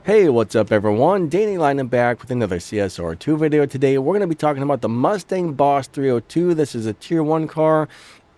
Hey, what's up everyone? Danny Lightning back with another CSR2 video. Today we're going to be talking about the Mustang Boss 302. This is a tier 1 car.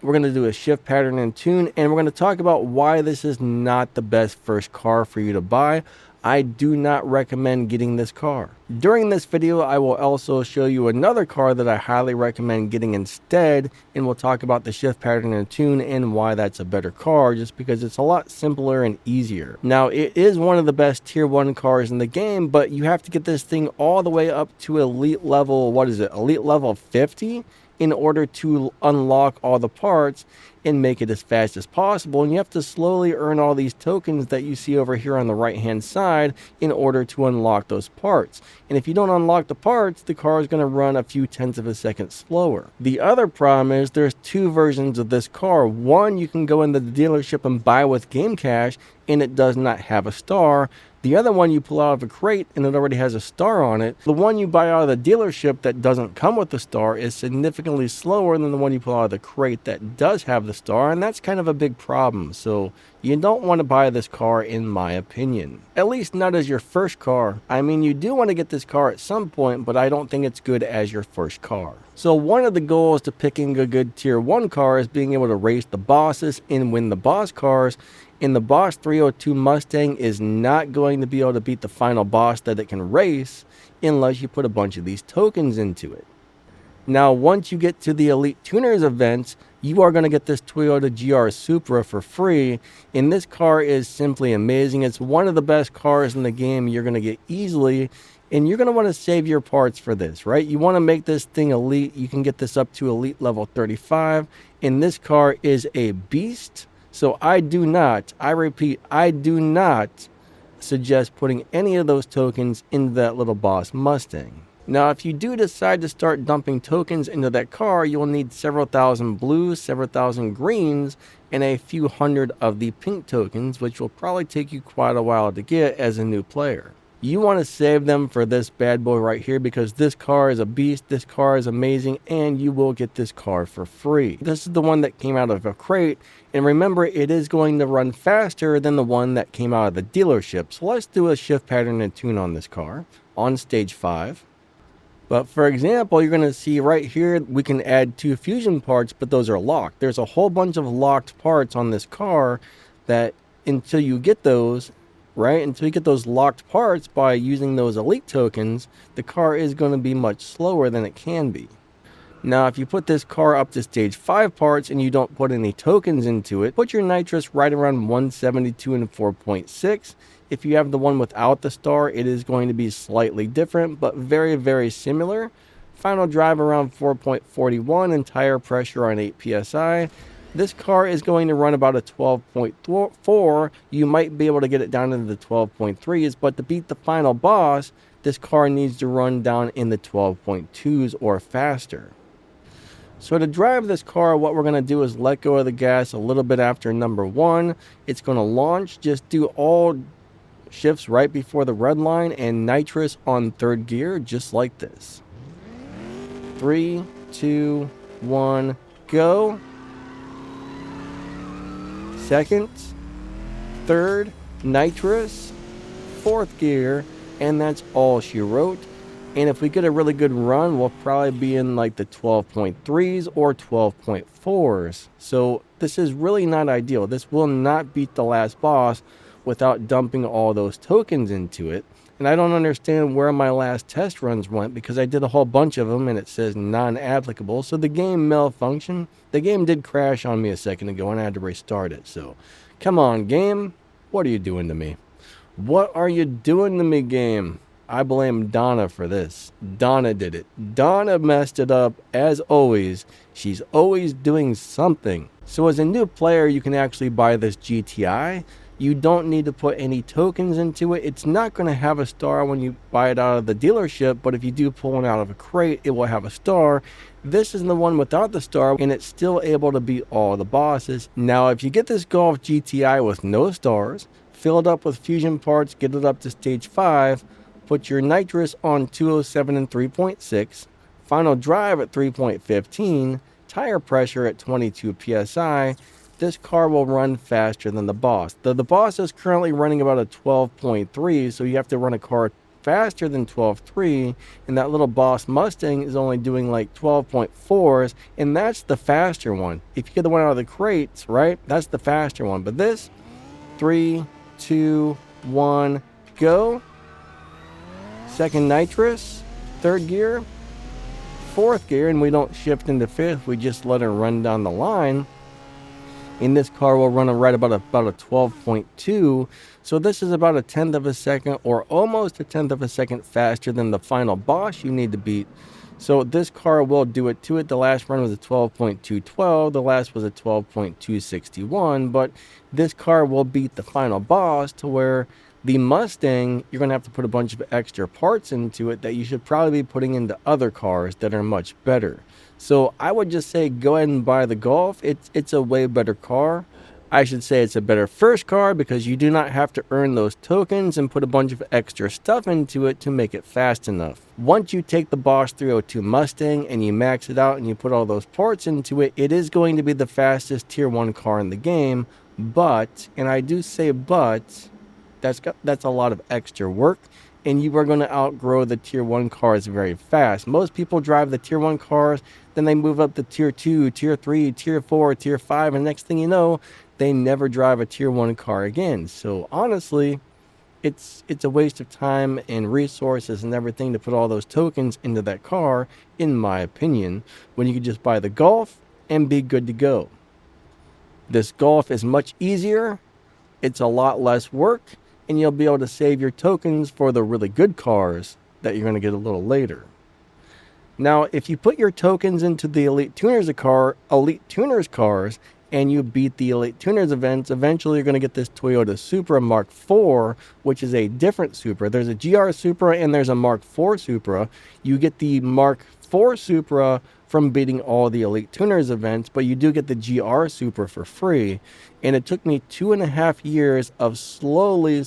We're going to do a shift pattern and tune, and we're going to talk about why this is not the best first car for you to buy. I do not recommend getting this car. During this video, I will also show you another car that I highly recommend getting instead, and we'll talk about the shift pattern and tune and why that's a better car, just because it's a lot simpler and easier. Now, it is one of the best tier 1 cars in the game, but you have to get this thing all the way up to elite level, elite level 50? In order to unlock all the parts and make it as fast as possible. And you have to slowly earn all these tokens that you see over here on the right hand side in order to unlock those parts. And if you don't unlock the parts, the car is going to run a few tenths of a second slower. The other problem is there's two versions of this car. One, you can go into the dealership and buy with game cash and it does not have a star. The other one you pull out of a crate and it already has a star on it. The one you buy out of the dealership that doesn't come with the star is significantly slower than the one you pull out of the crate that does have the star, and that's kind of a big problem. So you don't want to buy this car in my opinion. At least not as your first car. I mean, you do want to get this car at some point, but I don't think it's good as your first car. So one of the goals to picking a good tier 1 car is being able to race the bosses and win the boss cars. And the Boss 302 Mustang is not going to be able to beat the final boss that it can race unless you put a bunch of these tokens into it. Now, once you get to the Elite Tuners events, you are going to get this Toyota GR Supra for free. And this car is simply amazing. It's one of the best cars in the game you're going to get easily. And you're going to want to save your parts for this, right? You want to make this thing elite. You can get this up to elite level 35. And this car is a beast. So I repeat, I do not suggest putting any of those tokens into that little boss Mustang. Now, if you do decide to start dumping tokens into that car, you'll need several thousand blues, several thousand greens, and a few hundred of the pink tokens, which will probably take you quite a while to get as a new player. You want to save them for this bad boy right here because this car is a beast, this car is amazing, and you will get this car for free. This is the one that came out of a crate, and remember, it is going to run faster than the one that came out of the dealership. So let's do a shift pattern and tune on this car on stage 5. But for example, you're going to see right here, we can add 2 fusion parts, but those are locked. There's a whole bunch of locked parts on this car that until you get those, right, until you get those locked parts by using those elite tokens, the car is going to be much slower than it can be. Now, if you put this car up to stage 5 parts and you don't put any tokens into it, put your nitrous right around 172 and 4.6. If you have the one without the star, it is going to be slightly different, but very, very similar. Final drive around 4.41 and tire pressure on 8 psi. This car is going to run about a 12.4. You might be able to get it down into the 12.3s, but to beat the final boss, this car needs to run down in the 12.2s or faster. So to drive this car, what we're going to do is let go of the gas a little bit after number 1. It's going to launch. Just do all shifts right before the red line and nitrous on 3rd gear, just like this. 3, 2, 1, go. 2nd, 3rd, nitrous, 4th gear, and that's all she wrote. And if we get a really good run, we'll probably be in like the 12.3s or 12.4s. So this is really not ideal. This will not beat the last boss without dumping all those tokens into it. And I don't understand where my last test runs went because I did a whole bunch of them and it says non-applicable. So the game malfunctioned. The game did crash on me a second ago and I had to restart it. So come on, game. What are you doing to me? What are you doing to me, game? I blame Donna for this. Donna did it. Donna messed it up as always. She's always doing something. So as a new player, you can actually buy this GTI. You don't need to put any tokens into it. It's not going to have a star when you buy it out of the dealership, but if you do pull one out of a crate, it will have a star. This is the one without the star, and it's still able to beat all the bosses. Now, if you get this Golf GTI with no stars, fill it up with fusion parts, get it up to stage 5, put your nitrous on 207 and 3.6, final drive at 3.15, tire pressure at 22 psi, this car will run faster than the Boss. The Boss is currently running about a 12.3, so you have to run a car faster than 12.3, and that little Boss Mustang is only doing like 12.4s, and that's the faster one. If you get the one out of the crates, right, that's the faster one. But this, 3, 2, 1, go. Second nitrous, third gear, fourth gear, and we don't shift into fifth, we just let it run down the line. And this car will run right about a 12.2. So this is about a tenth of a second, or almost a tenth of a second faster than the final Boss you need to beat. So this car will do it to it. The last run was a 12.212. The last was a 12.261. But this car will beat the final Boss, to where the Mustang, you're going to have to put a bunch of extra parts into it that you should probably be putting into other cars that are much better. So I would just say go ahead and buy the Golf. It's a way better car. I should say it's a better first car, because you do not have to earn those tokens and put a bunch of extra stuff into it to make it fast enough. Once you take the Boss 302 Mustang and you max it out and you put all those parts into it, it is going to be the fastest tier 1 car in the game. But, and I do say but, that's a lot of extra work, and you are going to outgrow the tier 1 cars very fast. Most people drive the tier 1 cars, then they move up to tier 2, tier 3, tier 4, tier 5, and next thing you know, they never drive a tier 1 car again. So honestly, it's a waste of time and resources and everything to put all those tokens into that car, in my opinion, when you could just buy the Golf and be good to go. This Golf is much easier, it's a lot less work, and you'll be able to save your tokens for the really good cars that you're going to get a little later. Now, if you put your tokens into the Elite Tuners cars, and you beat the Elite Tuners events, eventually you're going to get this Toyota Supra Mark IV, which is a different Supra. There's a GR Supra and there's a Mark IV Supra. You get the Mark IV Supra from beating all the Elite Tuners events, but you do get the GR Supra for free. And it took me 2.5 years of slowly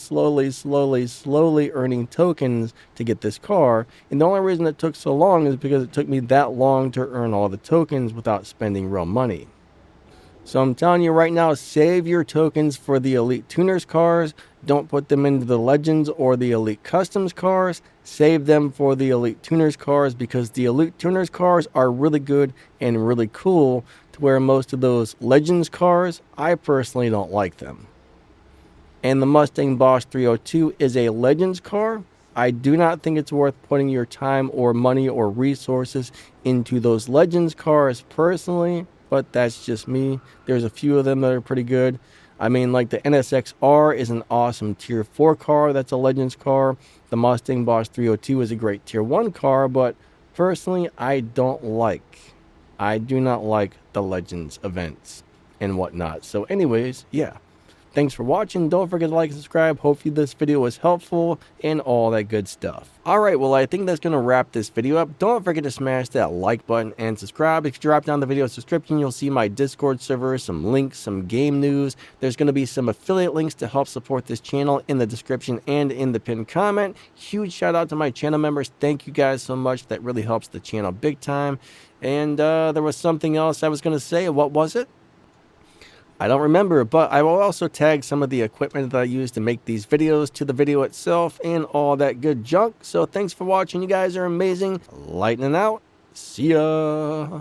earning tokens to get this car. And the only reason it took so long is because it took me that long to earn all the tokens without spending real money. So I'm telling you right now, save your tokens for the Elite Tuners cars. Don't put them into the Legends or the Elite Customs cars. Save them for the Elite Tuners cars, because the Elite Tuners cars are really good and really cool, to where most of those Legends cars, I personally don't like them. And the Mustang Boss 302 is a Legends car. I do not think it's worth putting your time or money or resources into those Legends cars personally, but that's just me. There's a few of them that are pretty good. I mean, like the NSX-R is an awesome tier 4 car. That's a Legends car. The Mustang Boss 302 is a great tier 1 car, but personally, I do not like the Legends events and whatnot. So anyways, yeah. Thanks for watching. Don't forget to like and subscribe. Hopefully this video was helpful and all that good stuff. Alright, well, I think that's going to wrap this video up. Don't forget to smash that like button and subscribe. If you drop down the video description, you'll see my Discord server, some links, some game news. There's going to be some affiliate links to help support this channel in the description and in the pinned comment. Huge shout out to my channel members. Thank you guys so much. That really helps the channel big time. And there was something else I was going to say. What was it? I don't remember, but I will also tag some of the equipment that I use to make these videos to the video itself and all that good junk. So thanks for watching. You guys are amazing. Lightning out. See ya.